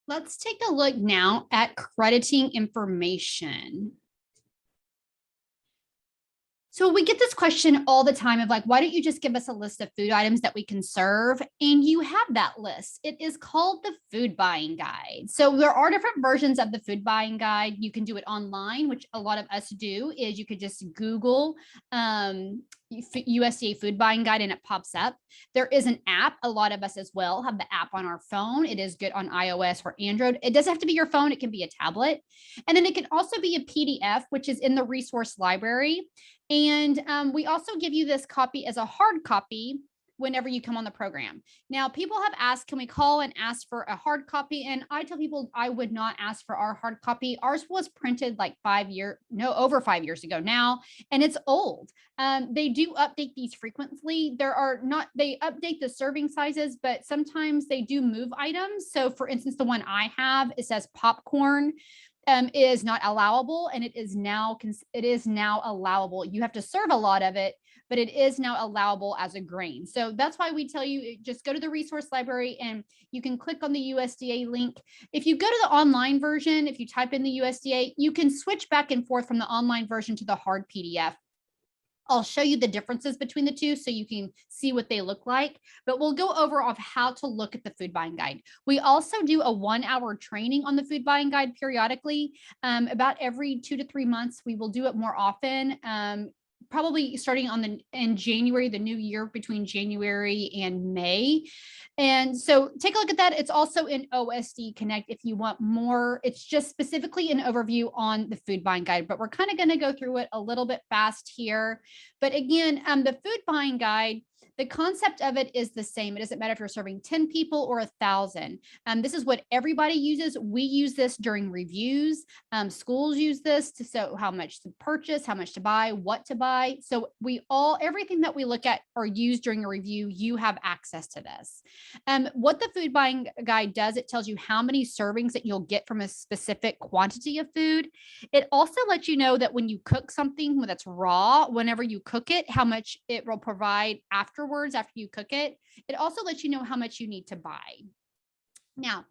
Let's take a look now at crediting information. So we get this question all the time of like, why don't you just give us a list of food items that we can serve? And you have that list. It is called the food buying guide. So there are different versions of the food buying guide. You can do it online, which a lot of us do, is you could just Google USDA food buying guide and it pops up. There is an app. A lot of us as well have the app on our phone. It is good on iOS or Android. It doesn't have to be your phone. It can be a tablet. And then it can also be a PDF, which is in the resource library. And we also give you this copy as a hard copy whenever you come on the program. Now, people have asked, can we call and ask for a hard copy? And I tell people I would not ask for our hard copy. Ours was printed like over 5 years ago now, and it's old. They do update these frequently. They update the serving sizes, but sometimes they do move items. So for instance, the one I have, it says popcorn. Is not allowable, and it is now allowable. You have to serve a lot of it, but it is now allowable as a grain. So that's why we tell you just go to the resource library and you can click on the USDA link. If you go to the online version, if you type in the USDA, you can switch back and forth from the online version to the hard PDF. I'll show you the differences between the two so you can see what they look like, but we'll go over of how to look at the food buying guide. We also do a 1-hour training on the food buying guide periodically. About every 2 to 3 months, we will do it more often. Probably starting in January, the new year, between January and May. And so take a look at that. It's also in OSD Connect if you want more. It's just specifically an overview on the food buying guide, but we're kind of going to go through it a little bit fast here. But again, the food buying guide, the concept of it is the same. It doesn't matter if you're serving 10 people or 1,000. This is what everybody uses. We use this during reviews. Schools use this to show how much to purchase, how much to buy, what to buy. So everything that we look at or use during a review, you have access to this. What the food buying guide does, it tells you how many servings that you'll get from a specific quantity of food. It also lets you know that when you cook something that's raw, whenever you cook it, how much it will provide afterwards after you cook it. It also lets you know how much you need to buy. Now,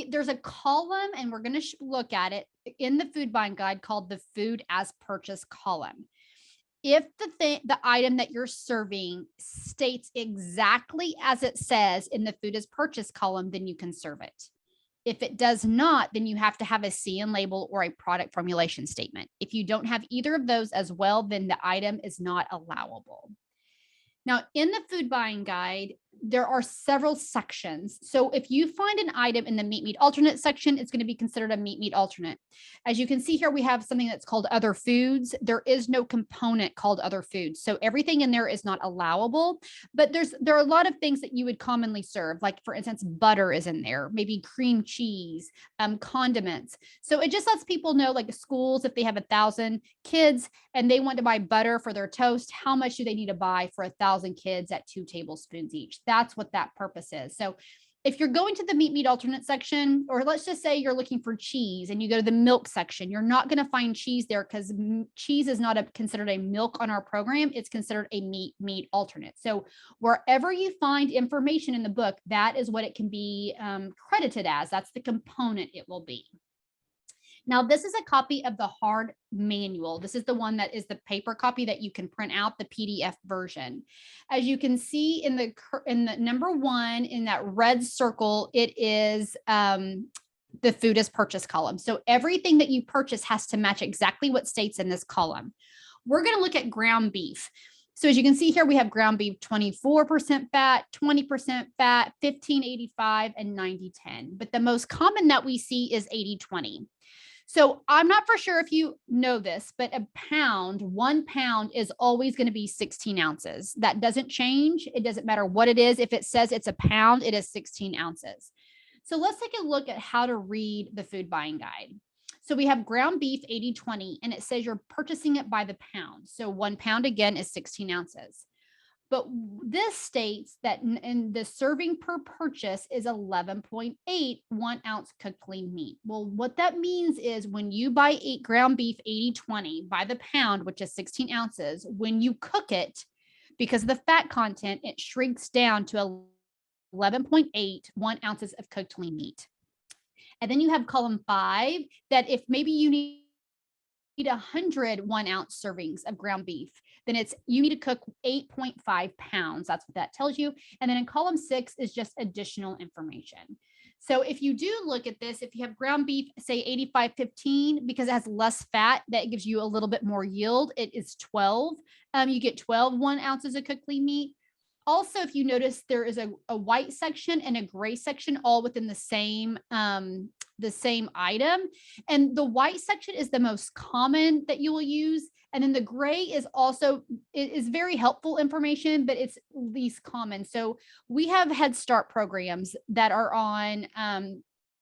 there's a column, and we're going to look at it in the food buying guide called the food as purchased column. If the item that you're serving states exactly as it says in the food as purchased column, then you can serve it. If it does not, then you have to have a CN label or a product formulation statement. If you don't have either of those as well, then the item is not allowable. Now, in the food buying guide, there are several sections. So if you find an item in the meat alternate section, it's going to be considered a meat alternate. As you can see here, we have something that's called other foods. There is no component called other foods. So everything in there is not allowable, but there are a lot of things that you would commonly serve. Like for instance, butter is in there, maybe cream cheese, condiments. So it just lets people know, like schools, if they have 1,000 kids and they want to buy butter for their toast, how much do they need to buy for 1,000 kids at 2 tablespoons each? That's what that purpose is. So if you're going to the meat alternate section, or let's just say you're looking for cheese and you go to the milk section, you're not going to find cheese there because cheese is not considered a milk on our program. It's considered a meat alternate. So wherever you find information in the book, that is what it can be credited as. That's the component it will be. Now, this is a copy of the hard manual. This is the one that is the paper copy that you can print out, the PDF version. As you can see in the number 1 in that red circle, it is the food as purchased column. So everything that you purchase has to match exactly what states in this column. We're going to look at ground beef. So as you can see here, we have ground beef 24% fat, 20% fat, 1585, and 9010. But the most common that we see is 8020. So I'm not for sure if you know this, but 1 pound is always going to be 16 ounces. That doesn't change. It doesn't matter what it is. If it says it's a pound, it is 16 ounces. So let's take a look at how to read the food buying guide. So we have ground beef 80/20, and it says you're purchasing it by the pound. So 1 pound again is 16 ounces. But this states that in the serving per purchase is 11.8 1 ounce cooked lean meat. Well, what that means is when you buy ground beef 80/20 by the pound, which is 16 ounces, when you cook it, because of the fat content, it shrinks down to 11.8 1 ounces of cooked lean meat. And then you have column 5 that if maybe you need 100 1-ounce servings of ground beef, then you need to cook 8.5 pounds. That's what that tells you. And then in column 6 is just additional information. So if you do look at this, if you have ground beef, say 85-15, because it has less fat, that gives you a little bit more yield. It is 12. You get 12 1 ounces of cooked lean meat. Also, if you notice, there is a white section and a gray section all within the same item. And the white section is the most common that you will use. And then the gray is also, it is very helpful information, but it's least common. So we have Head Start programs that are on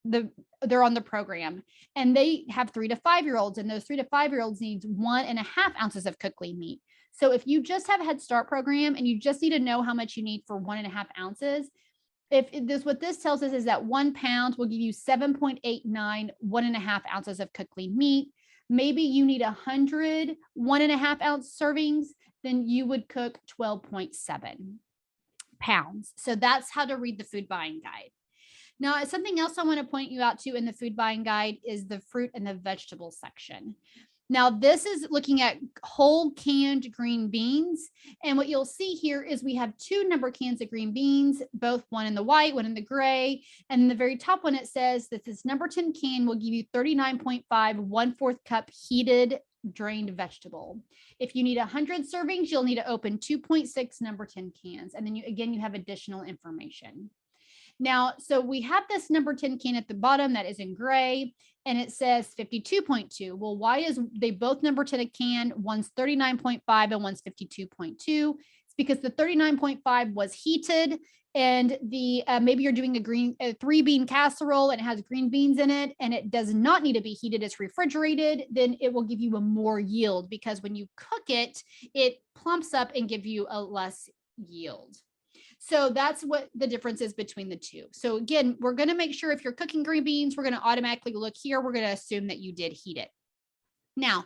they're on the program, and they have 3 to 5 year olds, and those 3 to 5 year olds needs 1.5 ounces of cooked lean meat. So if you just have a Head Start program and you just need to know how much you need for 1.5 ounces, what this tells us is that 1 pound will give you 7.89 1.5 ounces of cooked lean meat. Maybe you need 100 1.5 ounce servings, then you would cook 12.7 pounds. So that's how to read the food buying guide. Now, something else I want to point you out to in the food buying guide is the fruit and the vegetable section. Now, this is looking at whole canned green beans. And what you'll see here is we have 2 number cans of green beans, both one in the white, one in the gray. And in the very top one, it says that this number 10 can will give you 39.5 1/4 cup heated drained vegetable. If you need 100 servings, you'll need to open 2.6 number 10 cans. And then you have additional information. Now, so we have this number 10 can at the bottom that is in gray, and it says 52.2. Well, why is they both number 10 a can? One's 39.5 and one's 52.2. It's because the 39.5 was heated, and the maybe you're doing a 3-bean casserole and it has green beans in it, and it does not need to be heated. It's refrigerated. Then it will give you a more yield, because when you cook it, it plumps up and give you a less yield. So that's what the difference is between the two. So again, we're going to make sure if you're cooking green beans, we're going to automatically look here. We're going to assume that you did heat it. Now,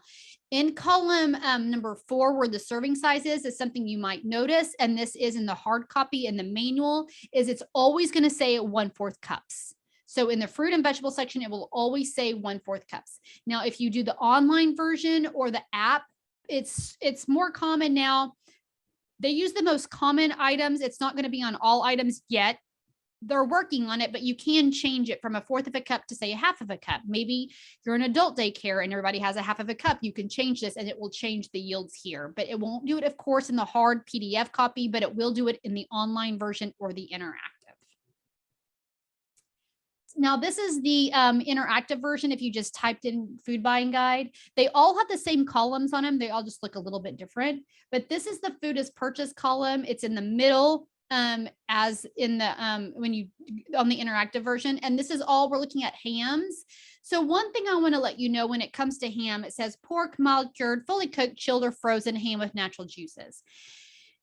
in column number 4, where the serving size is something you might notice, and this is in the hard copy in the manual, is it's always going to say 1/4 cups. So in the fruit and vegetable section, it will always say 1/4 cups. Now, if you do the online version or the app, it's more common now. They use the most common items. It's not going to be on all items yet. They're working on it, but you can change it from 1/4 of a cup to say 1/2 of a cup. Maybe you're an adult daycare and everybody has 1/2 of a cup. You can change this and it will change the yields here, but it won't do it, of course, in the hard PDF copy, but it will do it in the online version or the interactive. Now, this is the interactive version. If you just typed in food buying guide, they all have the same columns on them. They all just look a little bit different, but this is the food as purchased column. It's in the middle as in the on the interactive version. And this is all, we're looking at hams. So one thing I want to let you know when it comes to ham, it says pork, mild cured, fully cooked, chilled or frozen ham with natural juices.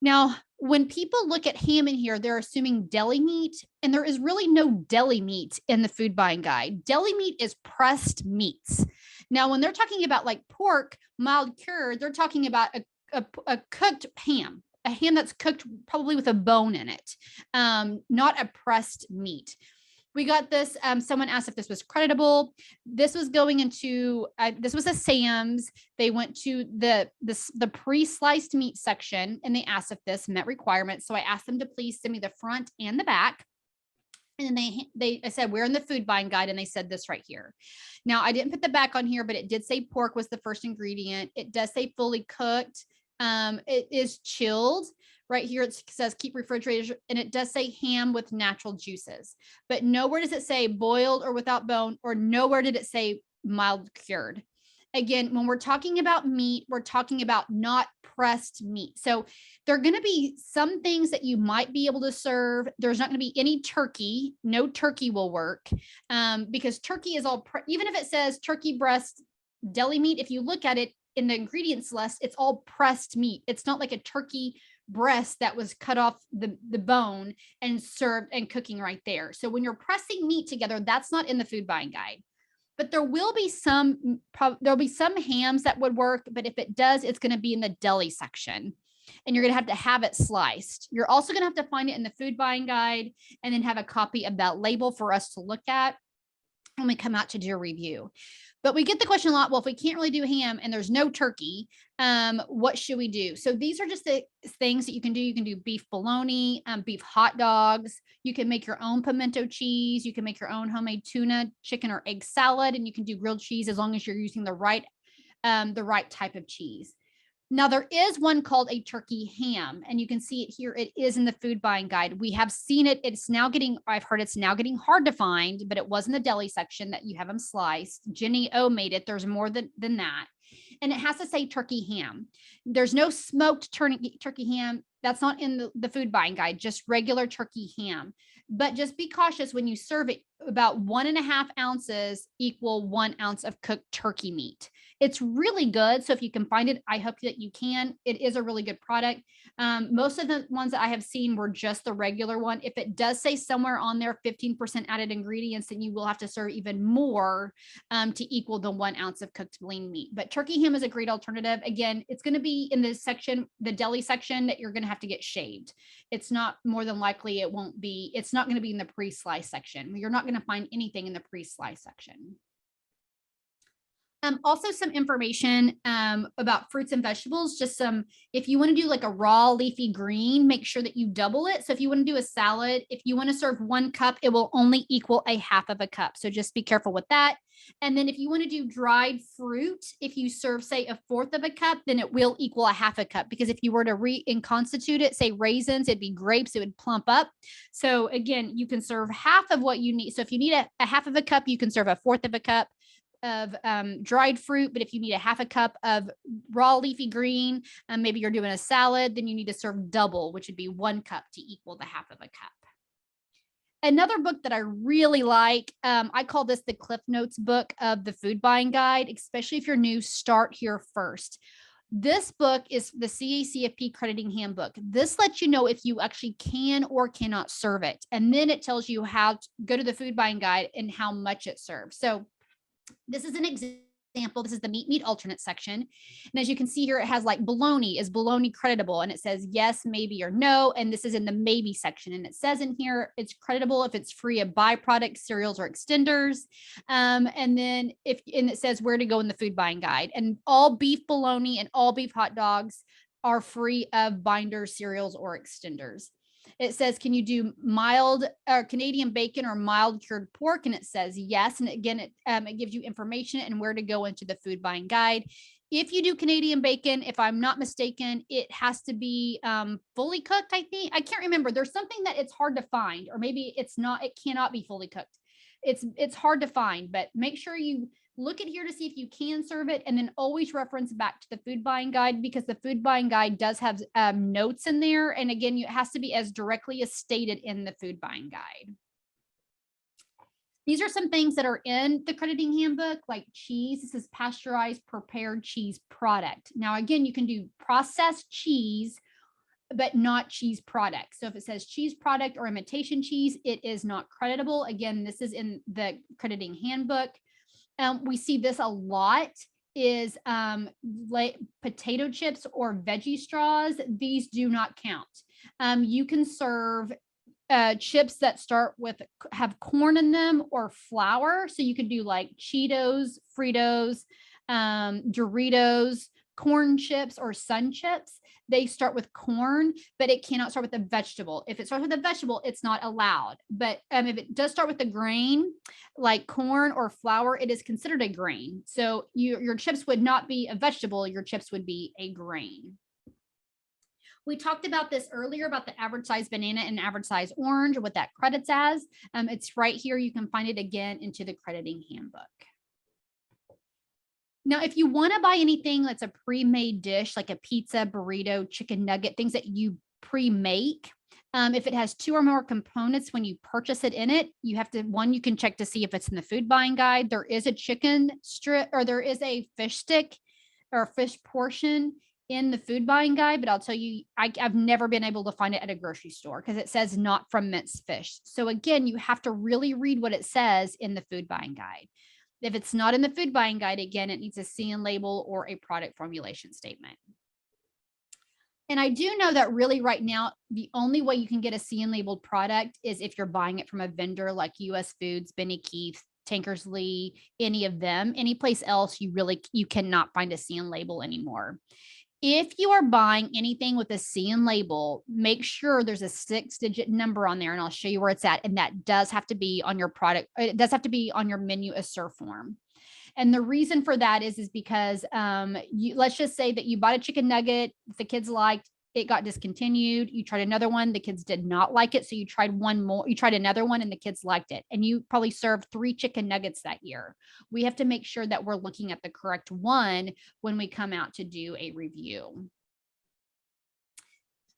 Now, when people look at ham in here, they're assuming deli meat, and there is really no deli meat in the food buying guide. Deli meat is pressed meats. Now, when they're talking about like pork, mild cured, they're talking about a cooked ham, a ham that's cooked probably with a bone in it, not a pressed meat. We got this. Someone asked if this was creditable. This was going into, this was a Sam's. They went to the pre-sliced meat section and they asked if this met requirements. So I asked them to please send me the front and the back. And I said, we're in the food buying guide. And they said this right here. Now, I didn't put the back on here, but it did say pork was the first ingredient. It does say fully cooked. It is chilled. Right here, it says keep refrigerated, and it does say ham with natural juices, but nowhere does it say boiled or without bone, or nowhere did it say mild cured. Again, when we're talking about meat, we're talking about not pressed meat. So there are going to be some things that you might be able to serve. There's not going to be any turkey. No turkey will work because turkey is all, even if it says turkey breast deli meat, if you look at it in the ingredients list, it's all pressed meat. It's not like a turkey breast that was cut off the bone and served and cooking right there. So when you're pressing meat together, that's not in the food buying guide. But there will be there'll be some hams that would work, but if it does, it's going to be in the deli section, and you're going to have it sliced. You're also going to have to find it in the food buying guide and then have a copy of that label for us to look at. when we come out to do a review. But we get the question a lot, well, if we can't really do ham and there's no turkey, what should we do? So these are just the things that you can do. You can do beef bologna, beef hot dogs. You can make your own pimento cheese. You can make your own homemade tuna, chicken, or egg salad, and you can do grilled cheese as long as you're using the right type of cheese. Now, there is one called a turkey ham, and you can see it here. It is in the food buying guide. We have seen it. I've heard it's now getting hard to find, but it was in the deli section that you have them sliced. Jenny O made it. There's more than that. And it has to say turkey ham. There's no smoked turkey ham. That's not in the food buying guide, just regular turkey ham. But just be cautious when you serve it. About 1.5 ounces equal 1 ounce of cooked turkey meat. It's really good. So if you can find it, I hope that you can. It is a really good product. Most of the ones that I have seen were just the regular one. If it does say somewhere on there 15% added ingredients, then you will have to serve even more to equal the 1 ounce of cooked lean meat. But turkey ham is a great alternative. Again, it's going to be in this section, the deli section, that you're going to have to get shaved. It's not, more than likely, it's not going to be in the pre-slice section. You're not going to find anything in the pre-slice section. Also some information about fruits and vegetables, if you want to do like a raw leafy green, make sure that you double it. So if you want to do a salad, if you want to serve 1 cup, it will only equal a 1/2 of a cup. So just be careful with that. And then if you want to do dried fruit, if you serve, say, 1/4 of a cup, then it will equal a 1/2 a cup. Because if you were to reconstitute it, say raisins, it'd be grapes, it would plump up. So again, you can serve 1/2 of what you need. So if you need a 1/2 of a cup, you can serve 1/4 of a cup of dried fruit. But if you need a 1/2 a cup of raw leafy green, maybe you're doing a salad, then you need to serve double, which would be 1 cup to equal the 1/2 of a cup. Another book that I really like, I call this the Cliff Notes book of the food buying guide. Especially if you're new, start here first. This book is the CACFP crediting handbook. This lets you know if you actually can or cannot serve it. And then it tells you how to go to the food buying guide and how much it serves. So this is an example. This is the meat alternate section. And as you can see here, it has like bologna. Is bologna creditable? And it says yes, maybe, or no. And this is in the maybe section. And it says in here, it's creditable if it's free of byproducts, cereals, or extenders. And then it says where to go in the food buying guide. And all beef bologna and all beef hot dogs are free of binders, cereals, or extenders. It says, can you do mild Canadian bacon or mild cured pork? And it says yes. And again, it gives you information and where to go into the food buying guide. If you do Canadian bacon, if I'm not mistaken, it has to be fully cooked, I think. I can't remember. There's something that it's hard to find, or maybe it's not, it cannot be fully cooked. It's hard to find, but make sure you look at here to see if you can serve it, and then always reference back to the food buying guide, because the food buying guide does have notes in there. And again, it has to be as directly as stated in the food buying guide. These are some things that are in the crediting handbook, like cheese. This is pasteurized prepared cheese product. Now, again, you can do processed cheese, but not cheese product. So if it says cheese product or imitation cheese, it is not creditable. Again, this is in the crediting handbook. We see this a lot is potato chips or veggie straws. These do not count. You can serve chips that have corn in them or flour. So you could do like Cheetos, Fritos, Doritos, corn chips, or Sun chips. They start with corn, but it cannot start with a vegetable. If it starts with a vegetable, it's not allowed. But if it does start with a grain, like corn or flour, it is considered a grain. So your chips would not be a vegetable. Your chips would be a grain. We talked about this earlier about the average size banana and average size orange, what that credits as. It's right here. You can find it again into the crediting handbook. Now, if you want to buy anything that's a pre-made dish, like a pizza, burrito, chicken nugget, things that you pre-make, if it has 2 or more components when you purchase it in it, you have to, you can check to see if it's in the food buying guide. There is a chicken strip, or there is a fish stick or fish portion in the food buying guide, but I'll tell you, I've never been able to find it at a grocery store because it says not from minced fish. So again, you have to really read what it says in the food buying guide. If it's not in the food buying guide, again, it needs a CN label or a product formulation statement. And I do know that really right now, the only way you can get a CN labeled product is if you're buying it from a vendor like US Foods, Benny Keith, Tankersley, any of them. Any place else, you cannot find a CN label anymore. If you are buying anything with a CN label, make sure there's a 6-digit number on there, and I'll show you where it's at. And that does have to be on your product. It does have to be on your menu assert form. And the reason for that is because let's just say that you bought a chicken nugget the kids liked, it got discontinued. You tried another one, the kids did not like it. So you tried one more, you tried another one and the kids liked it. And you probably served 3 chicken nuggets that year. We have to make sure that we're looking at the correct one when we come out to do a review.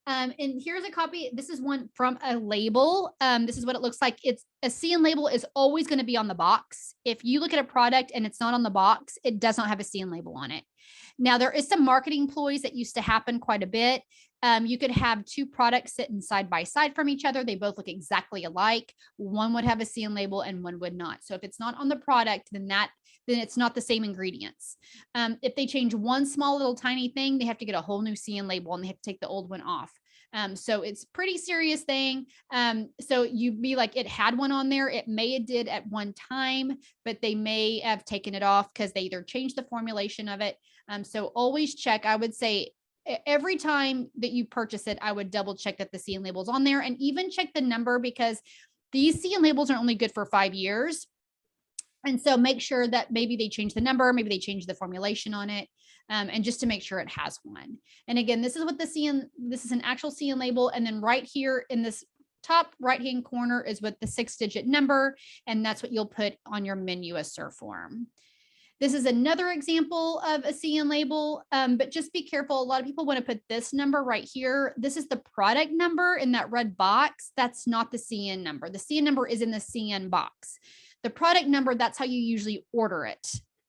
And here's a copy. This is one from a label. This is what it looks like. It's a CN label is always going to be on the box. If you look at a product and it's not on the box, it does not have a CN label on it. Now, there is some marketing ploys that used to happen quite a bit. You could have 2 products sitting side by side from each other. They both look exactly alike. One would have a CN label and one would not. So if it's not on the product, then it's not the same ingredients. If they change one small little tiny thing, they have to get a whole new CN label and they have to take the old one off. So it's pretty serious thing. So you'd be like, it had one on there. It may have did at one time, but they may have taken it off because they either changed the formulation of it. So always check. I would say every time that you purchase it, I would double check that the CN label is on there, and even check the number, because these CN labels are only good for 5 years. And so make sure that maybe they change the number, maybe they change the formulation on it, and just to make sure it has one. And again, this is what this is an actual CN label. And then right here in this top right-hand corner is what the 6-digit number, and that's what you'll put on your menu assert form. This is another example of a CN label, but just be careful. A lot of people want to put this number right here. This is the product number in that red box. That's not the CN number. The CN number is in the CN box. The product number, that's how you usually order it.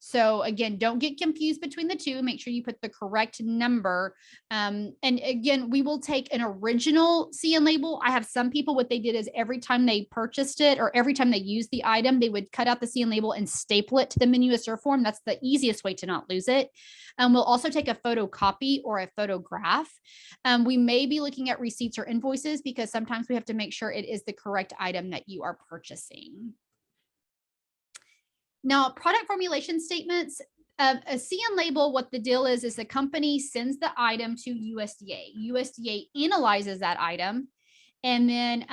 So again, don't get confused between the two. Make sure you put the correct number. And again, we will take an original CN label. I have some people, what they did is every time they purchased it or every time they used the item, they would cut out the CN label and staple it to the menu assert form. That's the easiest way to not lose it. We'll also take a photocopy or a photograph. We may be looking at receipts or invoices, because sometimes we have to make sure it is the correct item that you are purchasing. Now, product formulation statements, a CN label, what the deal is the company sends the item to USDA. USDA analyzes that item. And then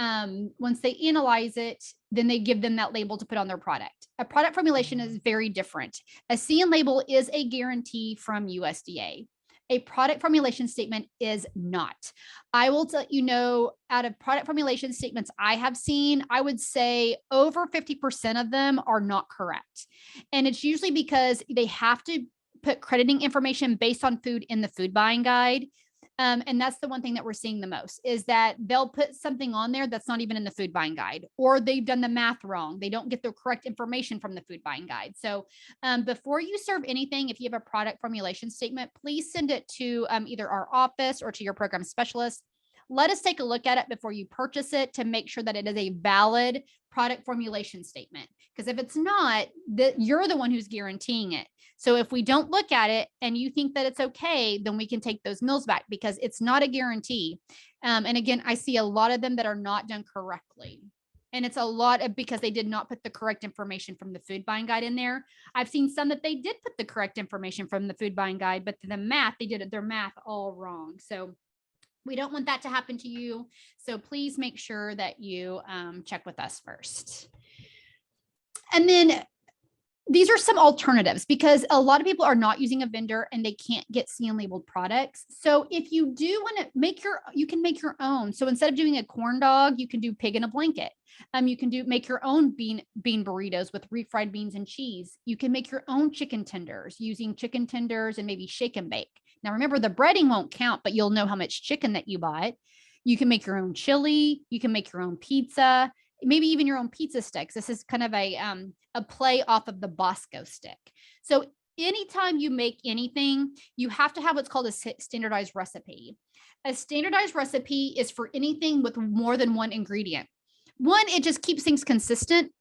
once they analyze it, then they give them that label to put on their product. A product formulation is very different. A CN label is a guarantee from USDA. A product formulation statement is not. I will let you know, out of product formulation statements I have seen, I would say over 50% of them are not correct. And it's usually because they have to put crediting information based on food in the food buying guide. And that's the one thing that we're seeing the most, is that they'll put something on there that's not even in the food buying guide, or they've done the math wrong. They don't get the correct information from the food buying guide. So before you serve anything, if you have a product formulation statement, please send it to either our office or to your program specialist. Let us take a look at it before you purchase it to make sure that it is a valid product formulation statement. Because if it's not, you're the one who's guaranteeing it. So if we don't look at it and you think that it's okay, then we can take those meals back, because it's not a guarantee. And again, I see a lot of them that are not done correctly. And it's a lot of because they did not put the correct information from the food buying guide in there. I've seen some that they did put the correct information from the food buying guide, but the math, they did their math all wrong. So we don't want that to happen to you. So please make sure that you check with us first. And then these are some alternatives, because a lot of people are not using a vendor and they can't get CN labeled products. So if you do want to you can make your own. So instead of doing a corn dog, you can do pig in a blanket. You can make your own bean burritos with refried beans and cheese. You can make your own chicken tenders using chicken tenders and maybe shake and bake. Now, remember, the breading won't count, but you'll know how much chicken that you bought. You can make your own chili. You can make your own pizza, maybe even your own pizza sticks. This is kind of a play off of the Bosco stick. So anytime you make anything, you have to have what's called a standardized recipe. A standardized recipe is for anything with more than one ingredient. One, it just keeps things consistent,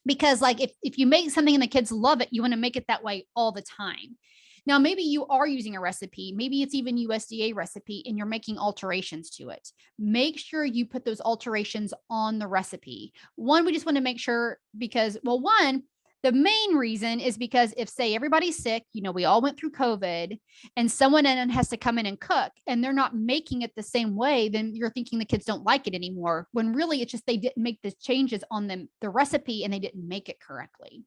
because like if you make something and the kids love it, you want to make it that way all the time. Now, maybe you are using a recipe, maybe it's even USDA recipe and you're making alterations to it. Make sure you put those alterations on the recipe. One, we just want to make sure because, well, one, the main reason is because if, say, everybody's sick, we all went through COVID and someone has to come in and cook and they're not making it the same way, then you're thinking the kids don't like it anymore, when really it's just they didn't make the changes on the recipe and they didn't make it correctly.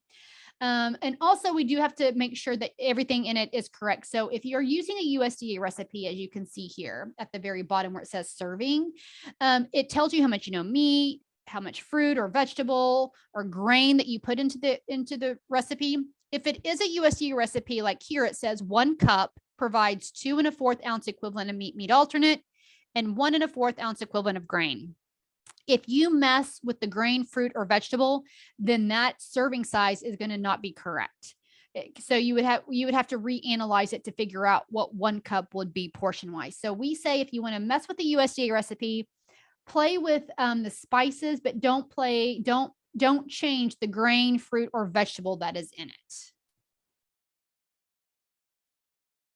And also we do have to make sure that everything in it is correct. So if you're using a USDA recipe, as you can see here at the very bottom where it says serving, it tells you how much, meat, how much fruit or vegetable or grain that you put into the recipe. If it is a USDA recipe, like here, it says 1 cup provides 2 1/4 ounce equivalent of meat alternate and 1 1/4 ounce equivalent of grain. If you mess with the grain, fruit, or vegetable, then that serving size is going to not be correct. So you would have to reanalyze it to figure out what 1 cup would be portion wise. So we say if you want to mess with the USDA recipe, play with the spices, but don't change the grain, fruit, or vegetable that is in it.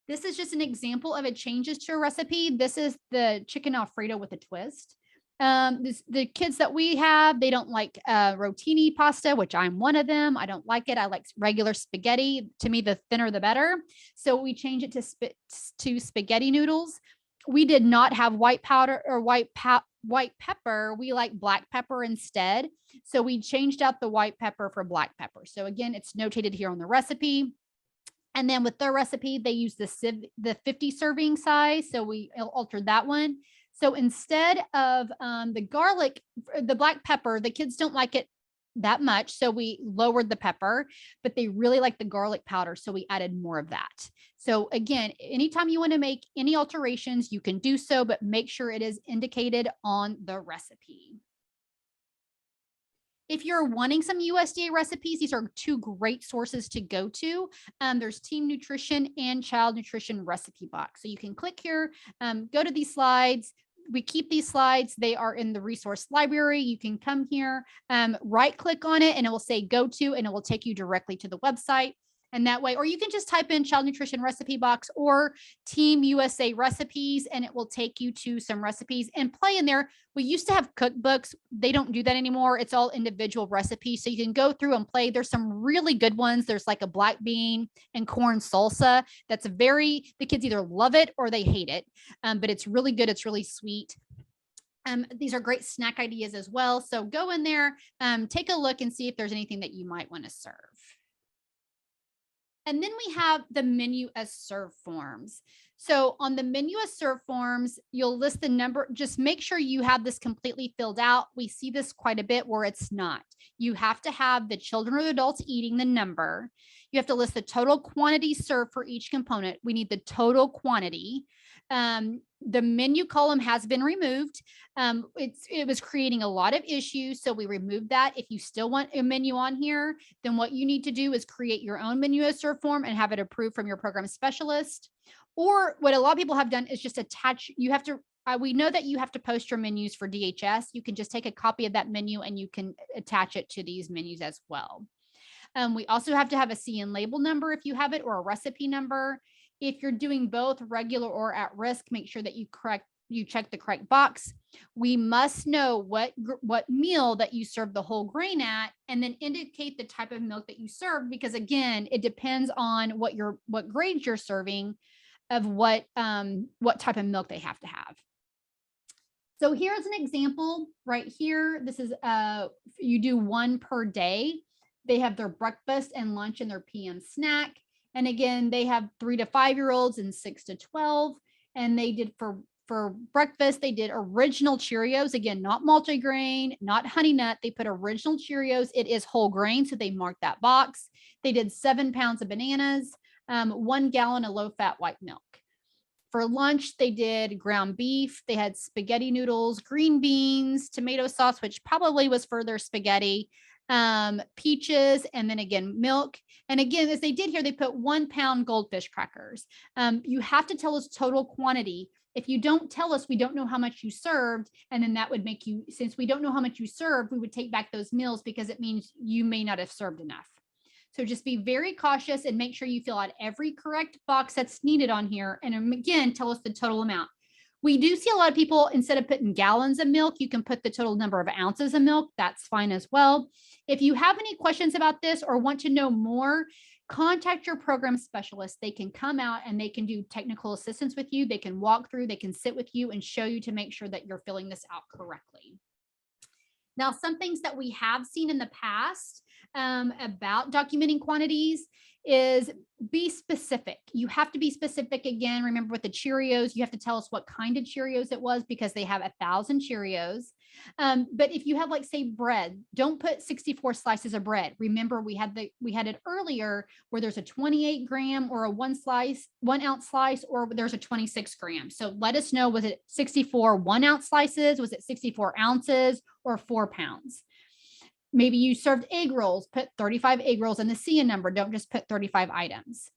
This is just an example of it changes to a recipe. This is the chicken Alfredo with a twist. The kids that we have, they don't like rotini pasta, which I'm one of them. I don't like it. I like regular spaghetti. To me, the thinner, the better. So we change it to spaghetti noodles. We did not have white powder or white pepper. We like black pepper instead. So we changed out the white pepper for black pepper. So again, it's notated here on the recipe. And then with their recipe, they use the 50 serving size. So we altered that one. So instead of the black pepper, the kids don't like it that much. So we lowered the pepper, but they really like the garlic powder. So we added more of that. So again, anytime you want to make any alterations, you can do so, but make sure it is indicated on the recipe. If you're wanting some USDA recipes, these are 2 great sources to go to. There's Team Nutrition and Child Nutrition Recipe Box. So you can click here, go to these slides. We keep these slides. They are in the resource library. You can come here, right click on it, and it will say go to, and it will take you directly to the website. And that way, or you can just type in Child Nutrition Recipe Box or Team USA Recipes, and it will take you to some recipes and play in there. We used to have cookbooks. They don't do that anymore. It's all individual recipes. So you can go through and play. There's some really good ones. There's like a black bean and corn salsa. The kids either love it or they hate it. But it's really good. It's really sweet. These are great snack ideas as well. So go in there, take a look and see if there's anything that you might want to serve. And then we have the menu as served forms. So on the menu as served forms, you'll list the number. Just make sure you have this completely filled out. We see this quite a bit where it's not. You have to have the children or the adults eating the number. You have to list the total quantity served for each component. We need the total quantity. The menu column has been removed. It was creating a lot of issues, so we removed that. If you still want a menu on here, then what you need to do is create your own menu as served form and have it approved from your program specialist. Or what a lot of people have done is just attach. We know that you have to post your menus for DHS. You can just take a copy of that menu and you can attach it to these menus as well. We also have to have a CN label number if you have it, or a recipe number. If you're doing both regular or at risk, make sure that you check the correct box. We must know what meal that you serve the whole grain at, and then indicate the type of milk that you serve, because again, it depends on what grades you're serving of what type of milk they have to have. So here's an example right here. This is you do 1 per day. They have their breakfast and lunch and their PM snack. And again, they have 3 to 5-year-olds and 6 to 12. And they did for breakfast, they did original Cheerios. Again, not multigrain, not honey nut. They put original Cheerios. It is whole grain, so they marked that box. They did 7 pounds of bananas, 1 gallon of low-fat white milk. For lunch, they did ground beef. They had spaghetti noodles, green beans, tomato sauce, which probably was for their spaghetti, peaches, and then again, milk. And again, as they did here, they put 1 pound goldfish crackers. You have to tell us total quantity. If you don't tell us, we don't know how much you served. And then that would make you, since we don't know how much you served, we would take back those meals because it means you may not have served enough. So just be very cautious and make sure you fill out every correct box that's needed on here. And again, tell us the total amount. We do see a lot of people, instead of putting gallons of milk, you can put the total number of ounces of milk. That's fine as well. If you have any questions about this or want to know more, contact your program specialist. They can come out and they can do technical assistance with you. They can walk through, they can sit with you and show you to make sure that you're filling this out correctly. Now, some things that we have seen in the past about documenting quantities is be specific. You have to be specific again. Remember with the Cheerios, you have to tell us what kind of Cheerios it was because they have 1,000 Cheerios. But if you have, like, say, bread, don't put 64 slices of bread. Remember, we had it earlier where there's a 28 gram or a 1 ounce slice, or there's a 26 gram. So let us know, was it 64 1 ounce slices? Was it 64 ounces or 4 pounds? Maybe you served egg rolls, put 35 egg rolls in the CN number. Don't just put 35 items.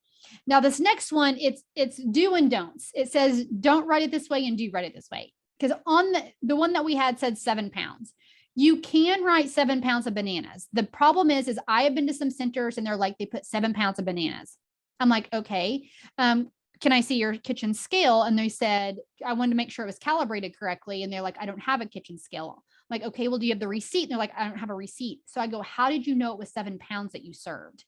Now, this next one, it's do and don'ts. It says, don't write it this way and do write it this way. Because on the one that we had said 7 pounds. You can write 7 pounds of bananas. The problem is I have been to some centers and they're like, they put 7 pounds of bananas. I'm like, okay, can I see your kitchen scale? And they said, I wanted to make sure it was calibrated correctly. And they're like, I don't have a kitchen scale. I'm like, okay, well, do you have the receipt? And they're like, I don't have a receipt. So I go, how did you know it was 7 pounds that you served?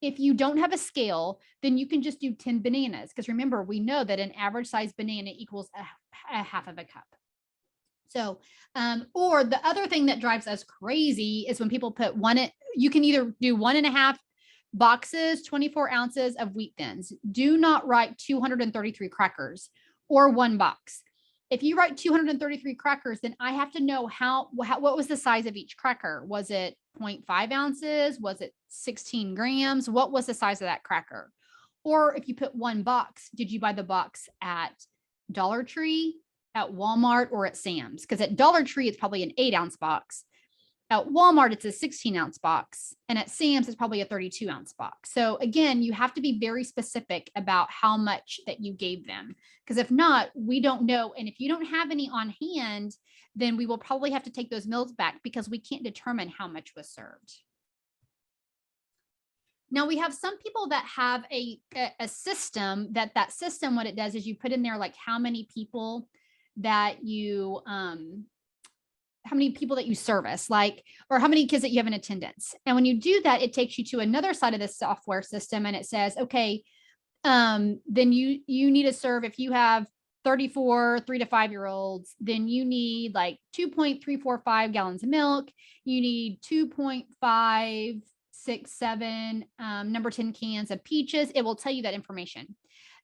If you don't have a scale, then you can just do 10 bananas. Because remember, we know that an average size banana equals a half of a cup. So, or the other thing that drives us crazy is when people put you can either do 1.5 boxes, 24 ounces of wheat thins. Do not write 233 crackers or 1 box. If you write 233 crackers, then I have to know what was the size of each cracker. Was it 0.5 ounces? Was it 16 grams? What was the size of that cracker? Or if you put 1 box, did you buy the box at Dollar Tree, at Walmart, or at Sam's? Because at Dollar Tree, it's probably an 8-ounce box. At Walmart, it's a 16-ounce box. And at Sam's, it's probably a 32-ounce box. So again, you have to be very specific about how much that you gave them. Because if not, we don't know. And if you don't have any on hand, then we will probably have to take those meals back because we can't determine how much was served. Now, we have some people that have a system that system, what it does is you put in there like how many people that you service, like, or how many kids that you have in attendance. And when you do that, it takes you to another side of the software system and it says, okay, then you need to serve, if you have 34 3 to 5 year olds, then you need like 2.345 gallons of milk. You need 2.567 number 10 cans of peaches. It will tell you that information.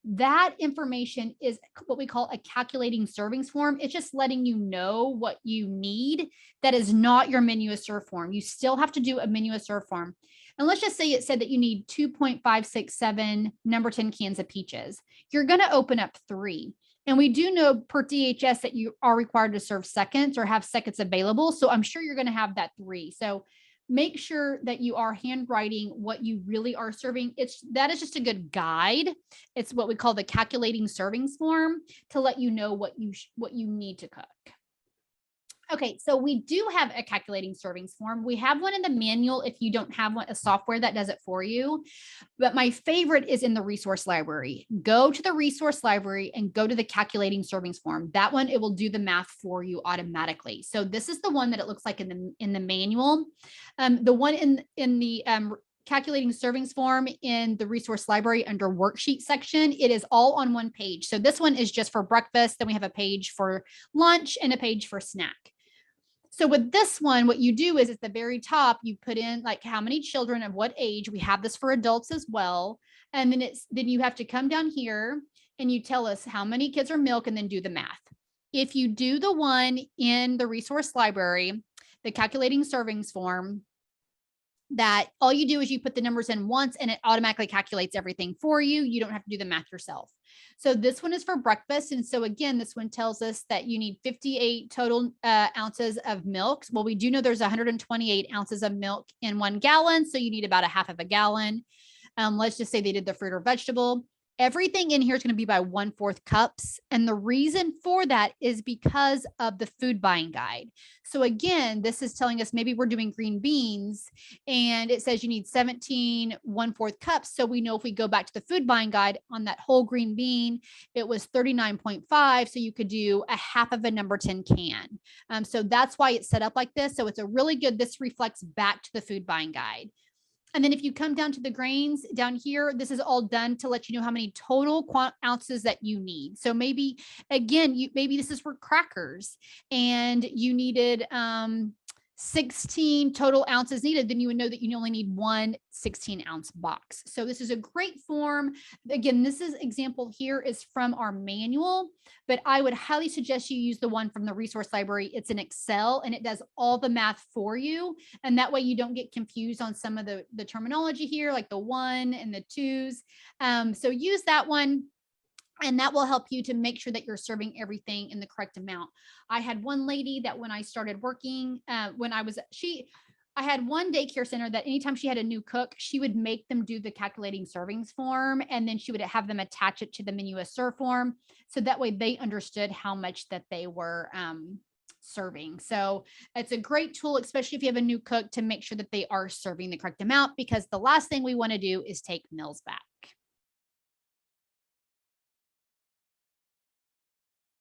That information is what we call a calculating servings form. It's just letting you know what you need. That is not your menu of serve form. You still have to do a menu of serve form. And let's just say it said that you need 2.567 number 10 cans of peaches. You're going to open up 3. And we do know per DHS that you are required to serve seconds or have seconds available. So I'm sure you're going to have that 3. So make sure that you are handwriting what you really are serving. That is just a good guide. It's what we call the calculating servings form to let you know what you need to cook. Okay, so we do have a calculating servings form. We have one in the manual if you don't have a software that does it for you. But my favorite is in the resource library. Go to the resource library and go to the calculating servings form. That one, it will do the math for you automatically. So this is the one that it looks like in the manual. The one in the calculating servings form in the resource library under worksheet section, it is all on one page. So this one is just for breakfast. Then we have a page for lunch and a page for snack. So with this one, what you do is at the very top, you put in like how many children of what age. We have this for adults as well. And then you have to come down here and you tell us how many kids are milk and then do the math. If you do the one in the resource library, the calculating servings form, that all you do is you put the numbers in once and it automatically calculates everything for you. You don't have to do the math yourself. So this one is for breakfast. And so again, this one tells us that you need 58 total ounces of milk. Well, we do know there's 128 ounces of milk in 1 gallon. So you need about a half of a gallon. Let's just say they did the fruit or vegetable. Everything in here is going to be by 1/4 cups. And the reason for that is because of the food buying guide. So again, this is telling us maybe we're doing green beans and it says you need 17 1/4 cups. So we know if we go back to the food buying guide on that whole green bean, it was 39.5. So you could do a half of a number 10 can. So that's why it's set up like this. So it's a really good, this reflects back to the food buying guide. And then if you come down to the grains down here, this is all done to let you know how many total ounces that you need. So maybe, again, maybe this is for crackers and you needed 16 total ounces needed, then you would know that you only need one 16-ounce box. So this is a great form. Again, this is example here is from our manual, but I would highly suggest you use the one from the resource library. It's in Excel and it does all the math for you. And that way you don't get confused on some of the terminology here, like the 1 and the 2s. So use that one. And that will help you to make sure that you're serving everything in the correct amount. I had one lady that when I started working, I had one daycare center that anytime she had a new cook, she would make them do the calculating servings form, and then she would have them attach it to the menu as serve form. So that way they understood how much that they were serving. So it's a great tool, especially if you have a new cook, to make sure that they are serving the correct amount, because the last thing we want to do is take meals back.